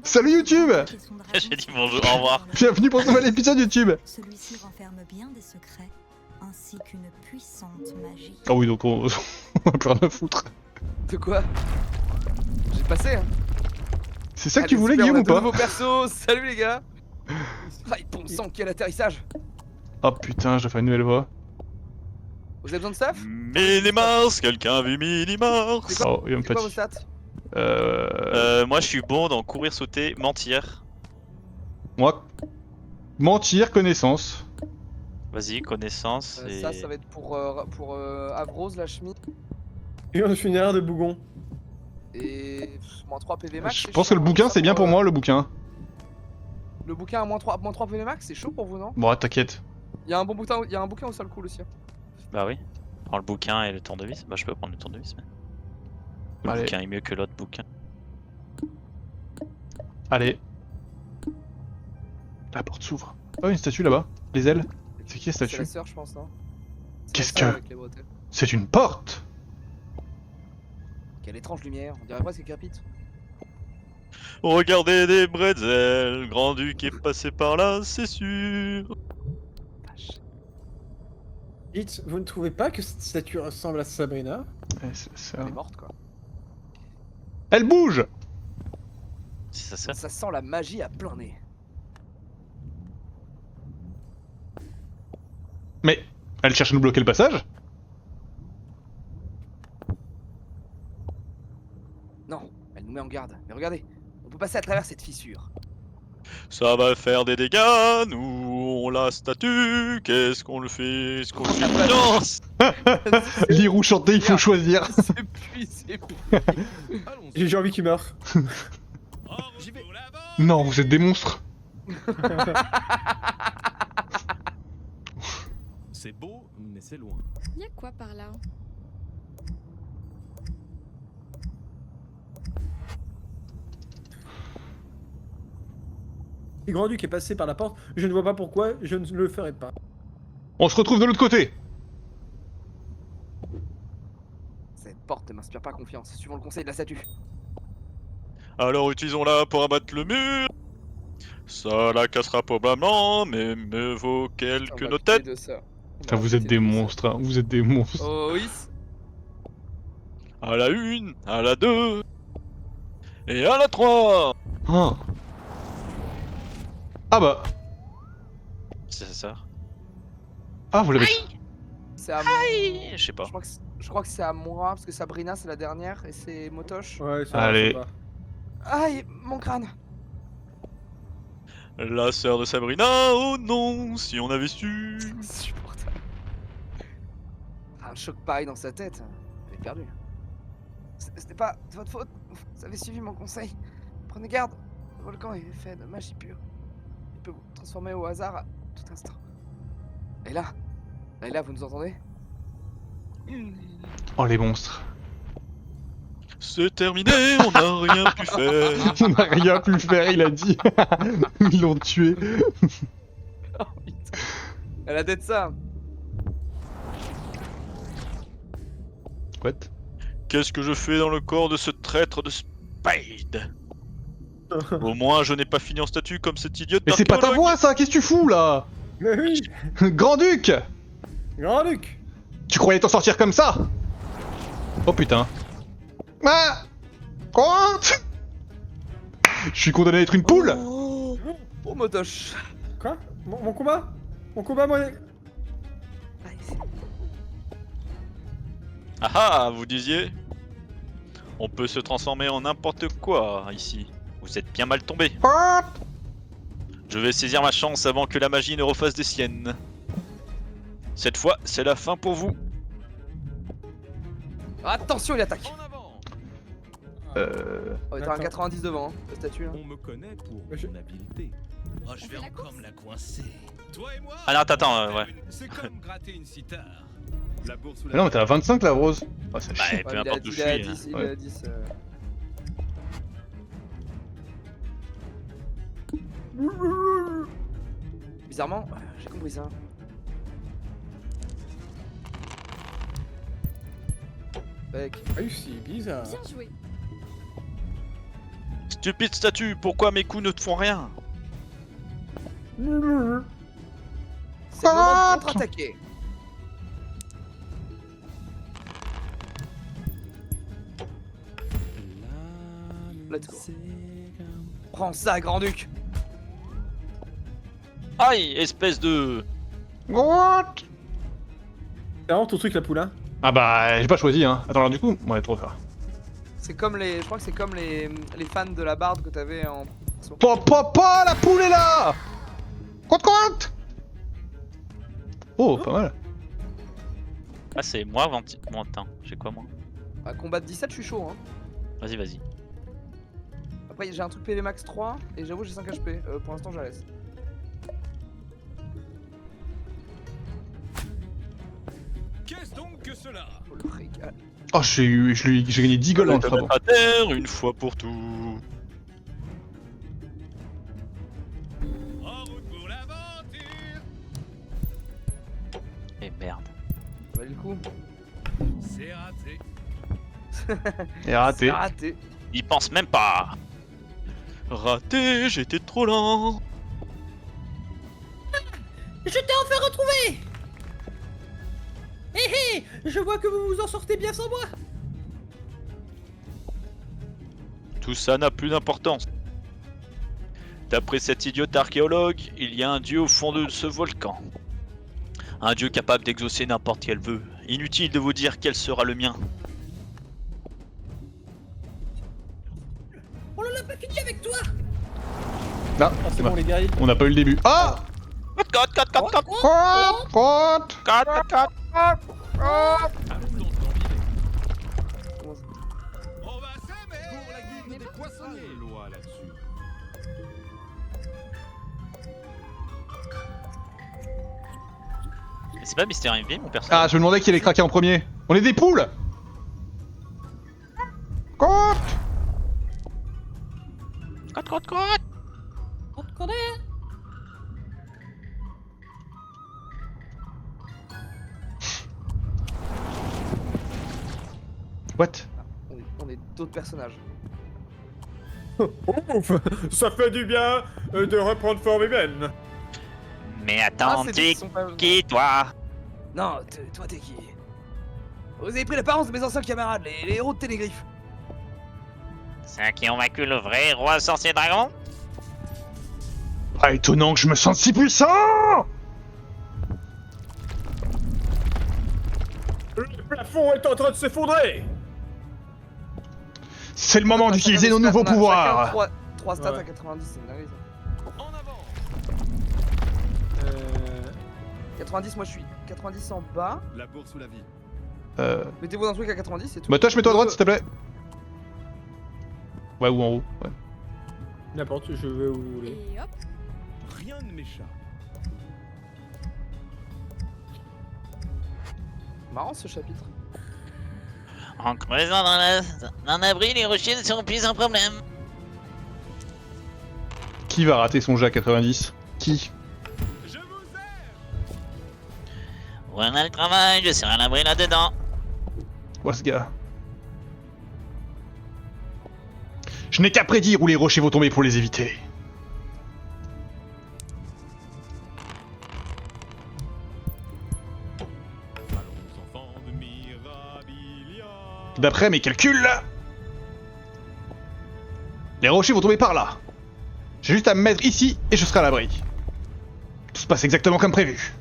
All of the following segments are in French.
Salut YouTube. J'ai dit bonjour, au revoir. Bienvenue pour ce nouvel épisode YouTube. Celui-ci renferme bien des secrets, ainsi qu'une puissante magie. Ah oui, donc on a plus rien à foutre. De quoi? J'ai passé hein. C'est ça que Allez, tu voulais, super, Guillaume, on a ou deux pas? nouveaux persos, salut les gars. Ah, il pompe 100 quel atterrissage. Oh putain, je dois faire une nouvelle voix. Vous avez besoin de staff? Minimars, quelqu'un a vu Minimars? C'est quoi, Oh, il va me c'est quoi vos fatiguer. stats? Moi je suis bon dans courir, sauter, mentir. Moi, mentir, connaissance. Vas-y, connaissance et... Ça va être pour Avrose, la chemise. Et on fait une erreur de bougon. Et moins 3 PV max. Je c'est pense que chaud, le bouquin, ça, c'est bien pour moi, le bouquin. Le bouquin à moins 3 PV max, c'est chaud pour vous, non? Bon, t'inquiète. Il y a un bouquin au sol cool aussi. Hein. Bah oui. Prends le bouquin et le tournevis. Bah je peux prendre le tournevis mais... Le Allez. bouquin est mieux que l'autre bouquin. Allez. La porte s'ouvre. Oh, une statue là-bas. Les ailes. C'est qui la C'est statue? la sœur, je pense, non? C'est Qu'est-ce la sœur que- avec les bretelles. C'est une porte. Quelle étrange lumière, on dirait presque Capite. Regardez des bretzels, Grand-Duc est passé par là, c'est sûr. Dites, vous ne trouvez pas que cette statue ressemble à Sabrina? Elle est morte quoi. Elle bouge. C'est ça. Ça sent la magie à plein nez. Mais elle cherche à nous bloquer le passage. Non, elle nous met en garde. Mais regardez, on peut passer à travers cette fissure. Ça va faire des dégâts, nous on la statue, qu'est-ce qu'on le fait? Est-ce qu'on le fait confiance? Lire ou chanter, il faut choisir. C'est plus. J'ai envie qu'il meure. Non, vous êtes des monstres. C'est beau, mais c'est loin. Y'a quoi par là? Si Grand-Duc est passé par la porte, je ne vois pas pourquoi je ne le ferai pas. On se retrouve de l'autre côté. Cette porte ne m'inspire pas confiance, suivons le conseil de la statue. Alors utilisons-la pour abattre le mur. Ça la cassera probablement, mais me vaut quelques nos têtes. Putain, vous êtes des monstres, hein. Vous êtes des monstres. Oh oui. À la 1, à la 2 et à la 3. Ah. Ah bah. C'est sa sœur. Ah, vous l'avez. C'est à moi. Je sais pas. Je crois que c'est à moi, parce que Sabrina c'est la dernière et c'est Motoche. Ouais, ça Allez. va. Aïe, mon crâne. La sœur de Sabrina, oh non, si on avait su. Insupportable. Un choc pareil dans sa tête, elle est perdue. C'était pas de votre faute, vous avez suivi mon conseil. Prenez garde, le volcan est fait de magie pure. Il peut vous transformer au hasard à tout instant. Et là, vous nous entendez? Oh, les monstres. C'est terminé, on n'a rien pu faire. On n'a rien pu faire, il a dit. Ils l'ont tué. Oh putain. Elle a tête ça. What? Qu'est-ce que je fais dans le corps de ce traître de Spade? Au moins, je n'ai pas fini en statue comme cet idiot. Mais c'est pas ta voix, ça. Qu'est-ce que tu fous là? Mais oui, Grand-Duc. Grand-Duc. Tu croyais t'en sortir comme ça? Oh putain. Ah. Quoi? Je suis condamné à être une poule. Oh, Motoche. Quoi? Mon combat? Mon combat, moi... Ah ah, vous disiez? On peut se transformer en n'importe quoi ici. Vous êtes bien mal tombé. Quoi? Je vais saisir ma chance avant que la magie ne refasse des siennes. Cette fois, c'est la fin pour vous. Attention, il attaque. Oh, t'as un Attends. 90 devant, hein, la statue. Hein. On me connaît pour Je- mon habileté. Oh, je vais encore me la coincer. Toi et moi. Ah non, attends, ouais. C'est comme gratter une cithare. La bourse ou la Mais non, mais t'es à 25 la rose. Ah, c'est Bah, chiant. peu importe où je suis. hein. 10, il Ouais. est à 10. Bizarrement, j'ai compris ça. Mec, Ah oui, c'est bizarre. Bien joué. Stupide statue, pourquoi mes coups ne te font rien? C'est le moment de contre-attaquer. Let's go. Prends ça, Grand-Duc. Aïe, espèce de... What? C'est vraiment ton truc, la poule, hein? Ah bah, j'ai pas choisi, hein. Attends, alors du coup, ouais, trop faire. C'est comme les... Je crois que c'est comme les fans de la barde que t'avais en... Papa, la poule est là! Compte! Oh, pas mal. Ah, c'est moi, Valentin. J'ai quoi, moi? À combat de 17, je suis chaud, hein. Vas-y, vas-y. Après, j'ai un truc PV max 3, et j'avoue, j'ai 5 HP. Pour l'instant, je la laisse. Qu'est-ce donc que cela? Oh, le régal. Oh, j'ai gagné 10 gold dans le Te travaux. mettre à terre une fois pour tout. En route pour l'aventure. Et merde. Ça valait le coup. C'est raté. Et raté. C'est raté. Il pense même pas. Raté, j'étais trop lent. Je t'ai enfin retrouvé. Hé hé, je vois que vous vous en sortez bien sans moi. Tout ça n'a plus d'importance. D'après cet idiot archéologue, il y a un dieu au fond de ce volcan. Un dieu capable d'exaucer n'importe quel vœu. Inutile de vous dire quel sera le mien. On en a pas fini avec toi. Là, Ah, c'est bon, les gars. on n'a pas eu le début. Ah! Cut. What? On va s'aimer. Pour la guilde des poissonniers. Loi là-dessus. C'est pas Mister MV, mon Ah, personnage. je me demandais qui allait craquer en premier. On est des poules! Quoi? Cut. On te connaît. What? On est d'autres personnages. Ouf, ça fait du bien de reprendre forme humaine. Mais Ah, attends, c'est t'es qui sont pas- qui, toi? Non, toi t'es qui? Vous avez pris l'apparence de mes anciens camarades, les héros de Télégriffe. C'est qui ont vaincu le vrai roi sorcier dragon? Ah, étonnant que je me sente si puissant! Le plafond est en train de s'effondrer. C'est le moment d'utiliser nos nouveaux pouvoirs! 3 stats Ouais. à 90, c'est une dinguerie ça. En avant. 90, moi je suis 90 en bas. La bourse ou la vie. Mettez-vous un truc à 90, c'est tout. Bah toi, je mets toi à droite, s'il te plaît. Ouais, ou en haut. Ouais. N'importe, je vais où vous voulez. Et hop. Rien ne m'échappe. Marrant ce chapitre. En creusant dans un abri, les rochers ne seront plus un problème. Qui va rater son jet à 90? Qui? Je vous aime. Voilà le travail, je serai à l'abri là-dedans. Quoi ce gars? Je n'ai qu'à prédire où les rochers vont tomber pour les éviter. Allons, enfants de Mirabilia. D'après mes calculs, les rochers vont tomber par là. J'ai juste à me mettre ici et je serai à l'abri. Tout se passe exactement comme prévu.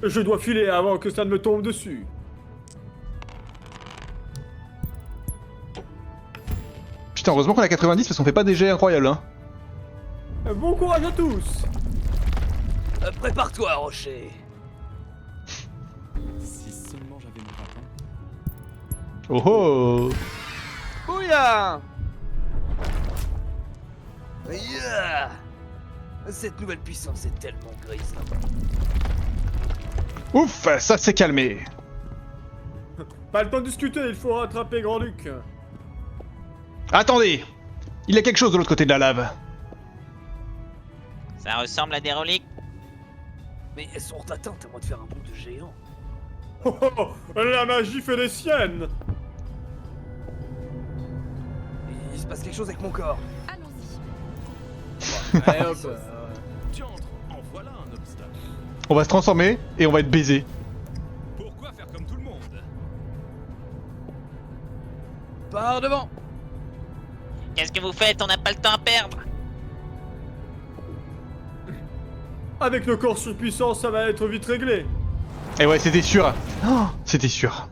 Je dois filer avant que ça ne me tombe dessus. Putain, heureusement qu'on a 90 parce qu'on fait pas des jets incroyables, hein. Bon courage à tous. Prépare-toi, Rocher. Si seulement j'avais mon papin. Oh oh! Bouya! Yeah! Cette nouvelle puissance est tellement grise. Ouf, ça s'est calmé. Pas le temps de discuter, il faut rattraper Grand-Duc. Attendez! Il y a quelque chose de l'autre côté de la lave. Ça ressemble à des reliques. Mais elles sont atteintes à moi de faire un bond de géant. Oh, la magie fait des siennes. Il se se passe quelque chose avec mon corps. Allons-y. Allez hop. Diantre, en voilà un obstacle. On va se transformer et on va être baisé. Pourquoi faire comme tout le monde? Par devant. Qu'est-ce que vous faites? On n'a pas le temps à perdre. Avec nos corps surpuissants, ça va être vite réglé. Et ouais, c'était sûr. Oh, c'était sûr.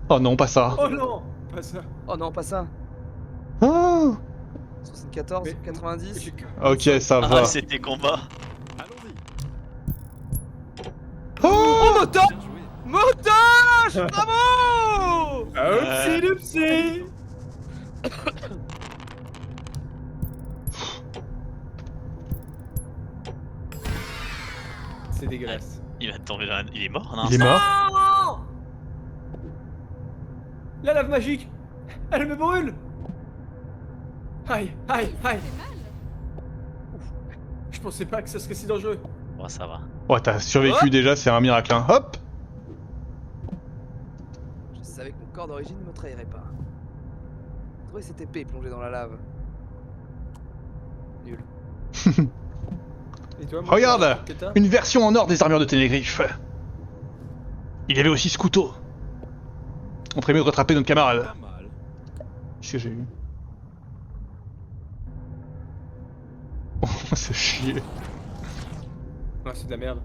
Oh non, pas ça. Oh non, pas ça. Oh non, pas ça. Oh. 74, Mais- 90. Ok, ça va. Ah, c'était combat. Allons-y. Oh Moto Bien joué. Motoche. Bravo. Oupsie doupsie. C'est dégueulasse. Il va tomber dans... Il est mort, non? Il est mort. Ah la lave magique. Elle me brûle. Aïe, aïe, aïe. C'est mal. Je pensais pas que ça serait si dangereux. Bon, ça va. Oh, t'as survécu déjà, c'est un miracle, hein. Hop. Je savais que mon corps d'origine ne me trahirait pas. Trouver cette épée plongée dans la lave. Nul. Et toi, Regarde, que t'as une version en or des armures de Ténégriffe. Il y avait aussi ce couteau. On ferait mieux de rattraper notre camarade. Pas mal. Qu'est-ce que j'ai eu? Oh, c'est chier. Ah, c'est de la merde.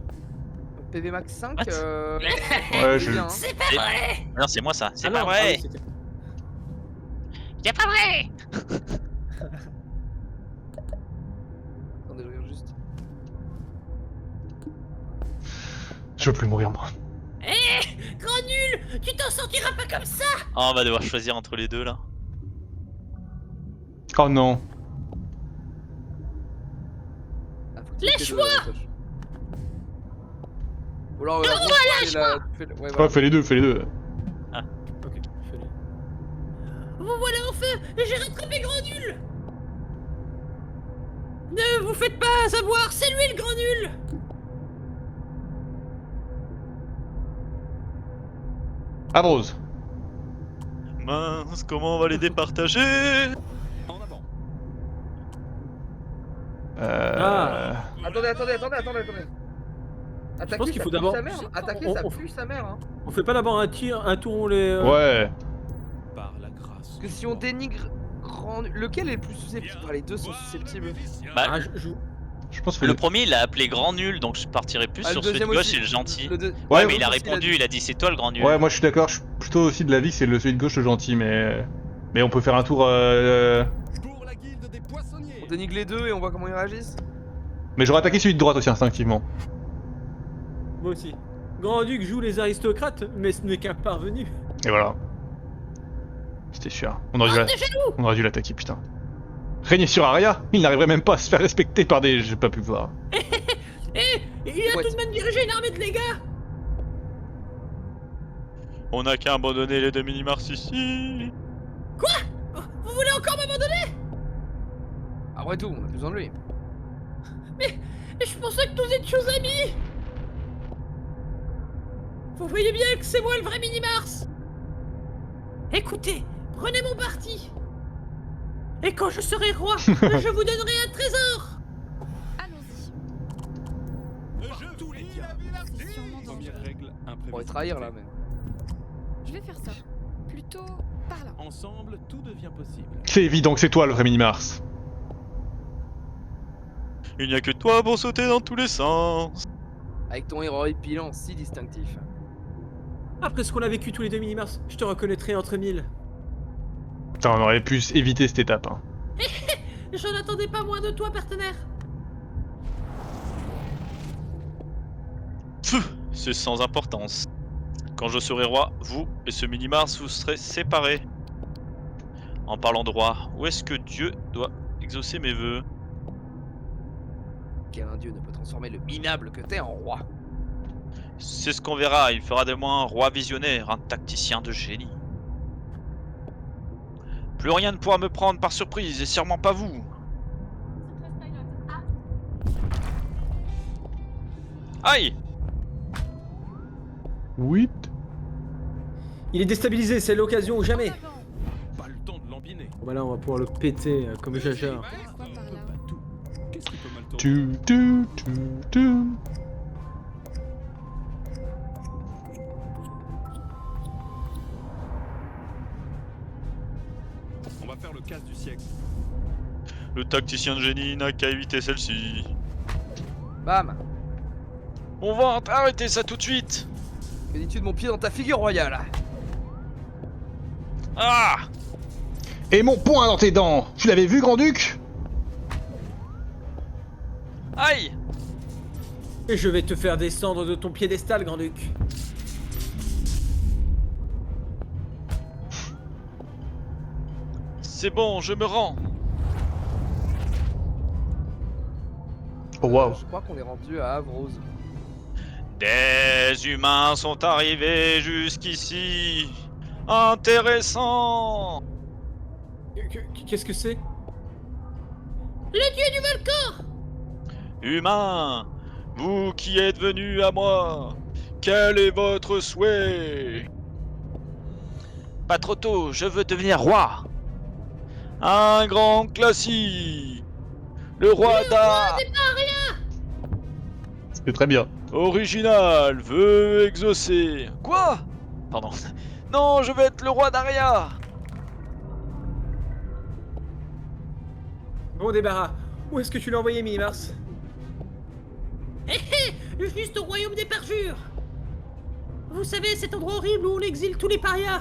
PV max 5. What Ouais, je- bien, hein. C'est pas vrai. Non, c'est moi ça. C'est Ah pas non, vrai. ah oui, c'était- C'est pas vrai. Attendez, je regarde juste. Je veux plus mourir, moi. Grand nul, tu t'en sortiras pas comme ça. Oh, on va devoir choisir entre les deux là. Oh non. Ah, faut que tu mettes les deux, Lâche-moi. la touche. Ou alors, lâche-moi. Ouais, Ouais, voilà. fais les deux, fais les deux. Ok, fais-le. Vous voilà en feu. J'ai rattrapé grand nul. Ne vous faites pas savoir, c'est lui le grand nul. Abrose. Mince, comment on va les départager? En avant. Ah. Attendez. Attaquer, qu'il ça faut pue d'abord- sa mère. Attaquer, On- ça on- pue sa mère. Hein. On fait pas d'abord un tir, un tour, on les. Ouais. Par la grâce. Parce que si on dénigre grand nul. Lequel est le plus susceptible? Ah, les deux sont susceptibles. Bah, Ah, Je pense que le premier il a appelé grand nul, donc je partirais plus Ah, le sur celui de deuxième gauche aussi. et le gentil. Le deux- Ouais, Ouais, mais il a parce qu'il répondu, dit- il a dit c'est toi le grand nul. Ouais, moi je suis d'accord, je suis plutôt aussi de l'avis que c'est celui de gauche le gentil, mais on peut faire un tour. Pour la guilde des poissonniers. On dénigre les deux et on voit comment ils réagissent. Mais j'aurais attaqué celui de droite aussi instinctivement. Moi aussi. Grand-Duc joue les aristocrates, mais ce n'est qu'un parvenu. Et voilà. C'était sûr. On aurait dû l'attaquer, putain. Régner sur Aria, il n'arriverait même pas à se faire respecter par des. J'ai pas pu voir. Il a Ouais. tout de même dirigé une armée de légas. On n'a qu'à abandonner les deux mini-mars ici. Vous voulez encore m'abandonner? Après tout, on a besoin de lui. Je pensais que nous étions amis. Vous voyez bien que c'est moi le vrai Mini-Mars. Écoutez, prenez mon parti. Et quand je serai roi, je vous donnerai un trésor. Allons-y. Je vous lis la ville C'est sûrement Première dangereux. règle, On pourrait imprévisibilité. trahir là, mais. Je vais faire ça. Plutôt par là. Ensemble, tout devient possible. C'est évident que c'est toi le vrai Mini-Mars. Il n'y a que toi pour sauter dans tous les sens. Avec ton héros épilant si distinctif. Après ce qu'on a vécu tous les deux Mini-Mars, je te reconnaîtrai entre mille. Putain, on aurait pu éviter cette étape. Hein. Je n'attendais pas moins de toi, partenaire. Pfff, c'est sans importance. Quand je serai roi, vous et ce mini-Mars vous serez séparés. En parlant de roi, où est-ce que Dieu doit exaucer mes vœux? Qu'un dieu ne peut transformer le minable que t'es en roi. C'est ce qu'on verra, il fera de moi un roi visionnaire, un tacticien de génie. Plus rien ne pourra me prendre par surprise, et sûrement pas vous. Aïe! Oui. Il est déstabilisé, c'est l'occasion ou jamais. En avant. Pas le temps de l'ambiance. dîner. Bon bah là on va pouvoir le péter comme Jaja. Quoi par là? Pas tout. Qu'est-ce qui peut mal tourner? Tu. On va faire le casse du siècle. Le tacticien de génie n'a qu'à éviter celle-ci. Bam. On va arrêter ça tout de suite. Que dis-tu de mon pied dans ta figure royale? Ah! Et mon poing dans tes dents. Tu l'avais vu, Grand-Duc? Aïe! Et je vais te faire descendre de ton piédestal, Grand-Duc. C'est bon, je me rends. Oh waouh. Je crois qu'on est rendu à Avrose. Des humains sont arrivés jusqu'ici. Intéressant. Qu'est-ce que c'est? Le dieu du volcan! Humains, vous qui êtes venus à moi, quel est votre souhait? Pas trop tôt, je veux devenir roi. Un grand classique. Le roi d'A... C'est très bien. Original veut exaucer. Quoi? Pardon. Non, je veux être le roi d'Aria. Bon débarras. Où est-ce que tu l'as envoyé, Minimars? Juste au royaume des parjures! Vous savez, cet endroit horrible où on exile tous les parias!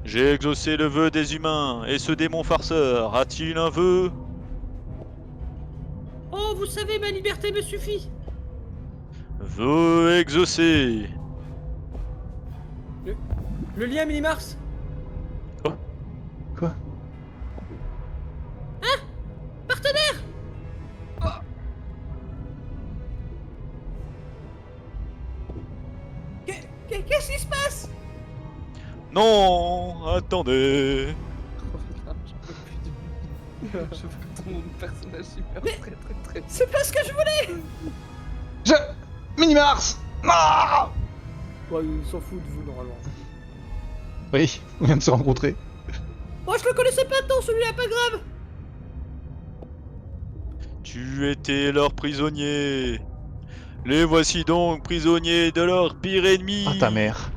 J'ai exaucé le vœu des humains, et ce démon farceur a-t-il un vœu? Oh, vous savez, ma liberté me suffit! Vœu exaucé. Le lien, Minimars? Quoi? Partenaire! Qu'est-ce qui se passe? Non, attendez. Je veux que ton personnage il meurt très. C'est pas ce que je voulais! Minimars. Ah Ouais, il s'en fout de vous, normalement. Oui, on vient de se rencontrer. Moi, je le connaissais pas tant, celui-là, pas grave! Tu étais leur prisonnier. Les voici donc prisonniers de leur pire ennemi. Ah ta mère.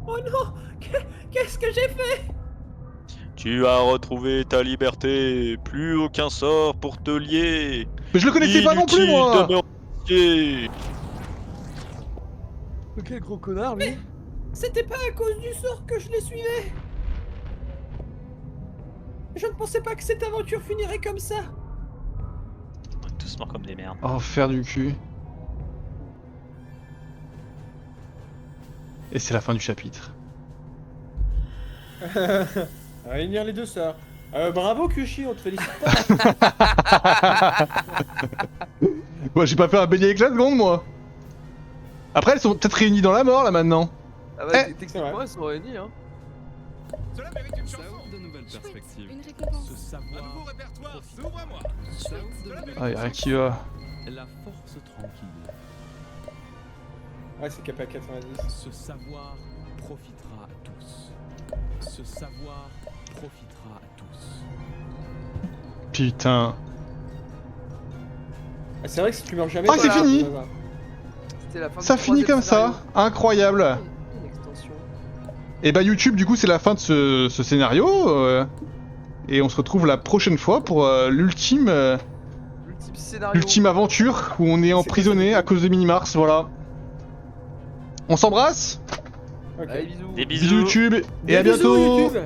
Oh non! Qu'est-ce que j'ai fait? Tu as retrouvé ta liberté. Plus aucun sort pour te lier. Mais je le connaissais pas non plus, Inutile moi. de me remercier. Quel gros connard lui! C'était pas à cause du sort que je les suivais! Je ne pensais pas que cette aventure finirait comme ça! On est tous morts comme des merdes. Oh, faire du cul. Et c'est la fin du chapitre. Réunir les deux sœurs. Bravo, Kyushi, on te félicite. Moi, j'ai pas fait un beignet avec la seconde, moi. Après, elles sont peut-être réunies dans la mort, là, maintenant. Ah bah, techniquement, elles sont réunies, hein. Cela mérite une Ça chanson. ouvre de nouvelles Chouette, perspectives. une récompense. Ce Un savoir. nouveau répertoire s'ouvre à moi. Ça ouvre de nouvelles Ah, y'a rien qui va. La force tranquille. Ouais, c'est capé à 90. Ce savoir profitera à tous. Ce savoir profitera à tous. Putain. Ah, c'est vrai que si tu meurs jamais. Ah, c'est voilà, fini. ça va. C'était la fin Ça du finit troisième comme ça. scénario. Incroyable. Une extension. Et bah, YouTube, du coup, c'est la fin de ce scénario. Et on se retrouve la prochaine fois pour l'ultime L'ultime scénario. ultime aventure où on est emprisonné à cause de Minimars. Voilà. On s'embrasse. Ok. Allez, bisous. Des Bisous bisous. YouTube et Des à bisous, bientôt. YouTube.